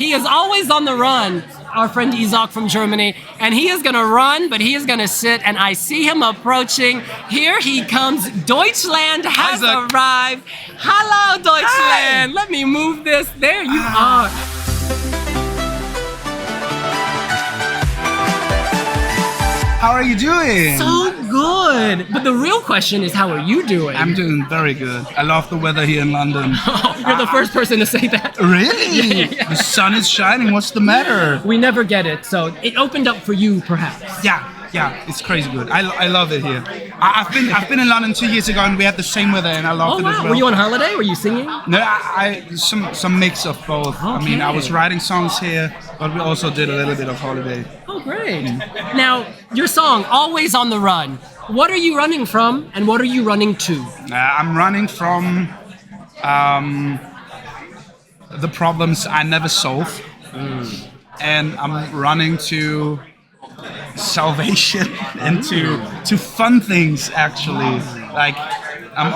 He is always on the run, our friend Isaak from Germany, and he is going to run, but he is going to sit, and I see him approaching. Here he comes. Deutschland has Isaak. arrived. Hello, Deutschland. Hi. Let me move this. There you are. How are you doing? So good. But the real question is, how are you doing? I'm doing very good. I love the weather here in London. Oh, you're the first person to say that. Really? Yeah. The sun is shining. What's the matter? We never get it, so it opened up for you, perhaps. Yeah, it's crazy good. I love it here. I've been in London 2 years ago and we had the same weather and I loved Oh, it as wow. well. Were you on holiday? Were you singing? No, I some mix of both. I mean, I was Okay. writing songs here, but we also did a little bit of holiday. Oh, great. Now, your song, Always on the Run. What are you running from and what are you running to? I'm running from the problems I never solve, and I'm running to salvation and to fun things. Actually, like I'm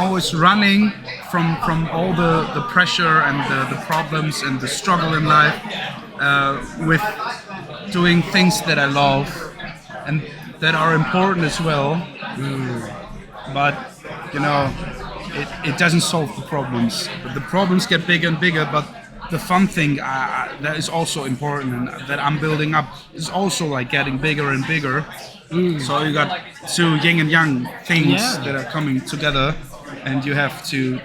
always running from all the pressure and the problems and the struggle in life with doing things that I love and that are important as well. But you know, it doesn't solve the problems. The problems get bigger and bigger, but the fun thing that is also important and that I'm building up is also like getting bigger and bigger. So you got two yin and yang things that are coming together, and you have to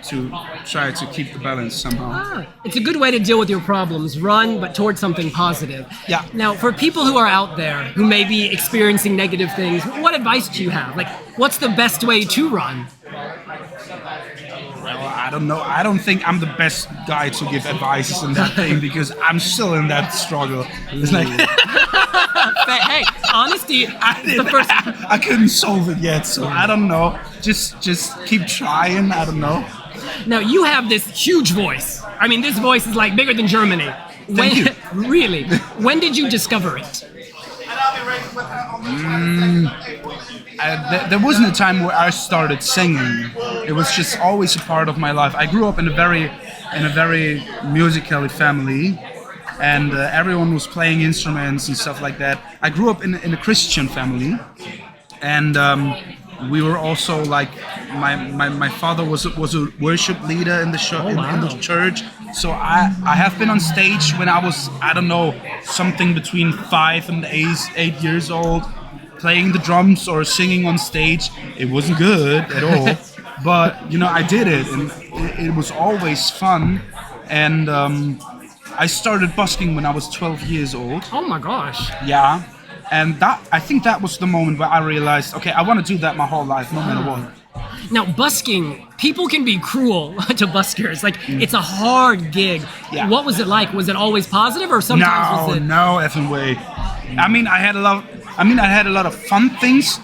try to keep the balance somehow. It's a good way to deal with your problems. Run, but towards something positive. Yeah. Now, for people who are out there who may be experiencing negative things, what advice do you have? Like, what's the best way to run? Well, I don't know. I don't think I'm the best guy to give advices in that thing because I'm still in that struggle. It's like Hey, honesty. The first. I couldn't solve it yet, so I don't know. Just keep trying. I don't know. Now, you have this huge voice. I mean, this voice is like bigger than Germany. Thank you. Really? When did you discover it? There wasn't a time where I started singing. It was just always a part of my life. I grew up in a very musical family, and everyone was playing instruments and stuff like that. I grew up in a Christian family, and we were also like my father was a worship leader in the in the church. So I have been on stage when I was, I don't know, something between 5 and 8 years old, playing the drums or singing on stage. It wasn't good at all, but you know, I did it, and it was always fun. And I started busking when I was 12 years old. Oh my gosh. Yeah, and I think that was the moment where I realized, okay, I want to do that my whole life, no matter what. Now, busking, people can be cruel to buskers. Like, it's a hard gig. Yeah. What was it like? Was it always positive, or sometimes was it? No effing way. I mean, I had a lot of fun things.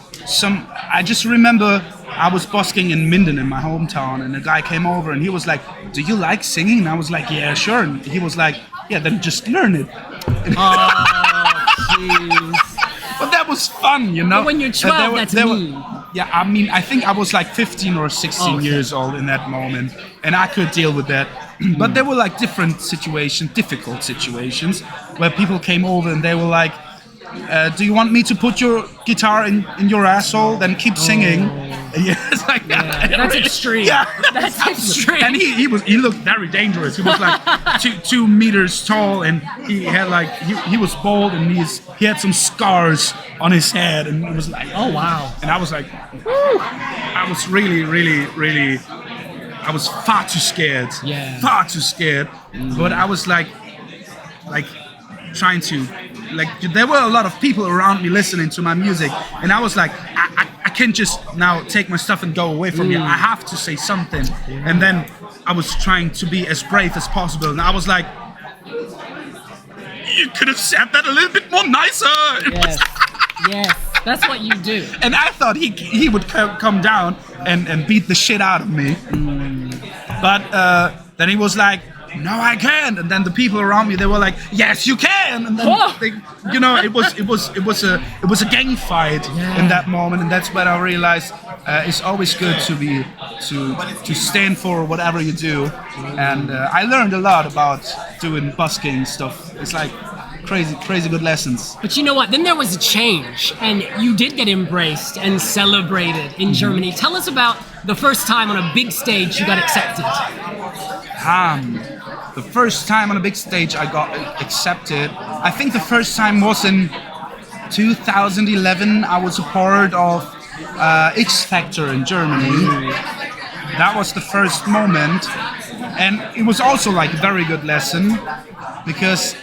I just remember I was busking in Minden in my hometown, and a guy came over and he was like, "Do you like singing?" And I was like, "Yeah, sure." And he was like, "Yeah, then just learn it." Oh, jeez. But that was fun, you know. But when you're 12, that's mean. Yeah, I mean, I think I was like 15 or 16 years old in that moment, and I could deal with that. But there were like different situations, difficult situations, where people came over and they were like, "Do you want me to put your guitar in your asshole? Then keep singing." Yeah, it's like that. That's extreme. Yeah, That's extreme. And he looked very dangerous. He was like 2 meters tall, and he had like he was bald, and he had some scars on his head, and it was like, Oh, wow. And I was like, whew, I was really, I was far too scared. Yeah. Far too scared. But I was like trying to, like, there were a lot of people around me listening to my music, and I was like, I can't just now take my stuff and go away from here. I have to say something. And then I was trying to be as brave as possible, and I was like, "You could have said that a little bit more nicer." Yes. Yes. That's what you do. And I thought he would come down and beat the shit out of me. But then he was like, "No, I can't." And then the people around me, they were like, "Yes, you can." man, and then they, it was a gang fight in that moment, and that's when I realized it's always good to stand for whatever you do, and I learned a lot about doing busking stuff. It's like crazy good lessons. But you know what? Then there was a change, and you did get embraced and celebrated in Germany. Tell us about the first time on a big stage you got accepted. The first time on a big stage I got accepted, I think the first time was in 2011. I was a part of X Factor in Germany. That was the first moment, and it was also like a very good lesson, because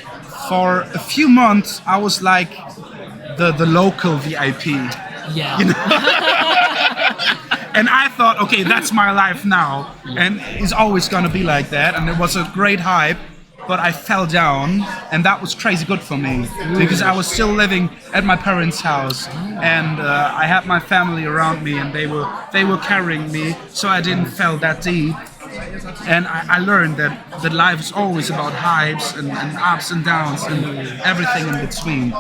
for a few months I was like the local VIP. Yeah. You know? And I thought, okay, that's my life now, and it's always gonna be like that. And it was a great hype, but I fell down, and that was crazy good for me, because I was still living at my parents' house, and I had my family around me, and they were carrying me, so I didn't fall that deep. And I learned that life is always about hypes and ups and downs and everything in between.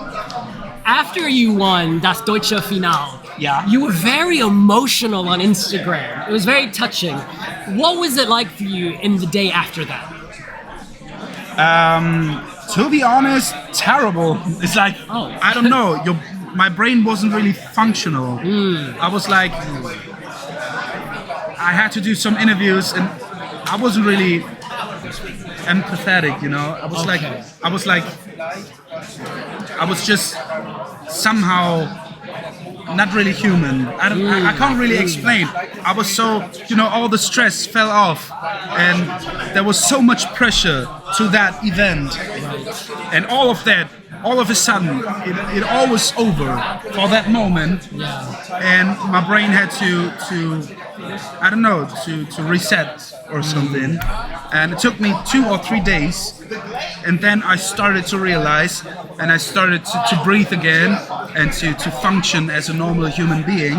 After you won Das Deutsche Finale, you were very emotional on Instagram. It was very touching. What was it like for you in the day after that? To be honest, terrible. It's like, I don't know, my brain wasn't really functional. I was like, I had to do some interviews, and I wasn't really empathetic, you know. I was just somehow not really human. I can't really explain. I was so, all the stress fell off, and there was so much pressure to that event, and all of that, all of a sudden, it all was over for that moment, and my brain had to I don't know, to reset or something, and it took me 2 or 3 days, and then I started to realize, and I started to breathe again, and to function as a normal human being.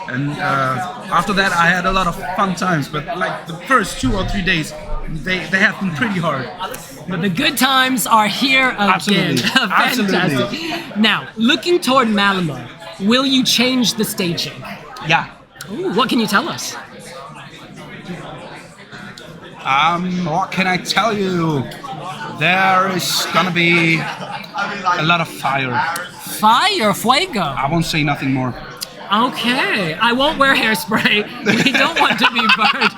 And after that I had a lot of fun times, but like the first 2 or 3 days, they have been pretty hard. But the good times are here again. Absolutely. Fantastic. Now, looking toward Malmö, will you change the staging? Yeah. Ooh, what can you tell us? What can I tell you? There is gonna be a lot of fire. Fire, fuego. I won't say nothing more. Okay, I won't wear hairspray. We don't want to be burned.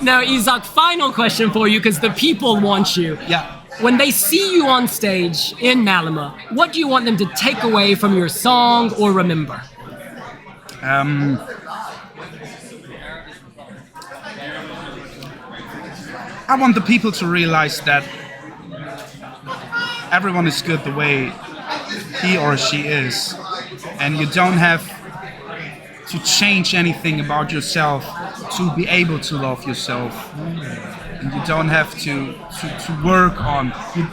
Now, Isaak, final question for you, because the people want you. Yeah. When they see you on stage in Malmö, what do you want them to take away from your song or remember? I want the people to realize that everyone is good the way he or she is, and you don't have to change anything about yourself to be able to love yourself. And you don't have to work on,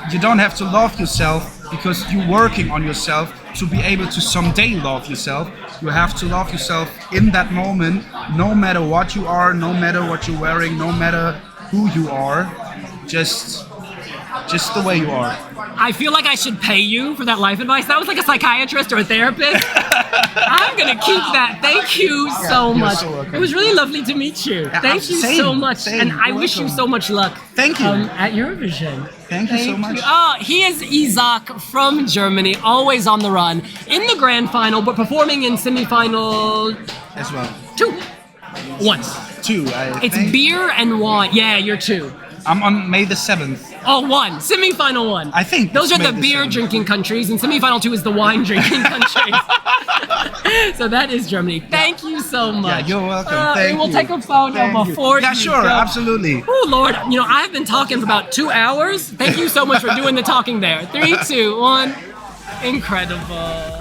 you don't have to love yourself because you're working on yourself to be able to someday love yourself. You have to love yourself in that moment, no matter what you are, no matter what you're wearing, no matter who you are, just the way you are. I feel like I should pay you for that life advice. That was like a psychiatrist or a therapist. I'm gonna keep that. Thank you so much. So welcome. It was really lovely to meet you. Thank you so much, and I wish you so much luck. Thank you. At Eurovision. Thank you so much. He is Isaak from Germany, always on the run, in the grand final, but performing in semi-final As well. 2. Once. 2, It's beer and wine. Yeah, you're 2. I'm on May the 7th. Oh, 1. Semi-final 1. I think those are the May the beer 7th. drinking countries, and semi-final 2 is the wine drinking countries. So that is Germany. Thank you so much. Yeah, you're welcome. Thank we'll you. take a photo Thank you. before Yeah, you sure, go. absolutely. Oh, Lord. I've been talking for about 2 hours. Thank you so much for doing the talking there. 3, 2, 1. Incredible.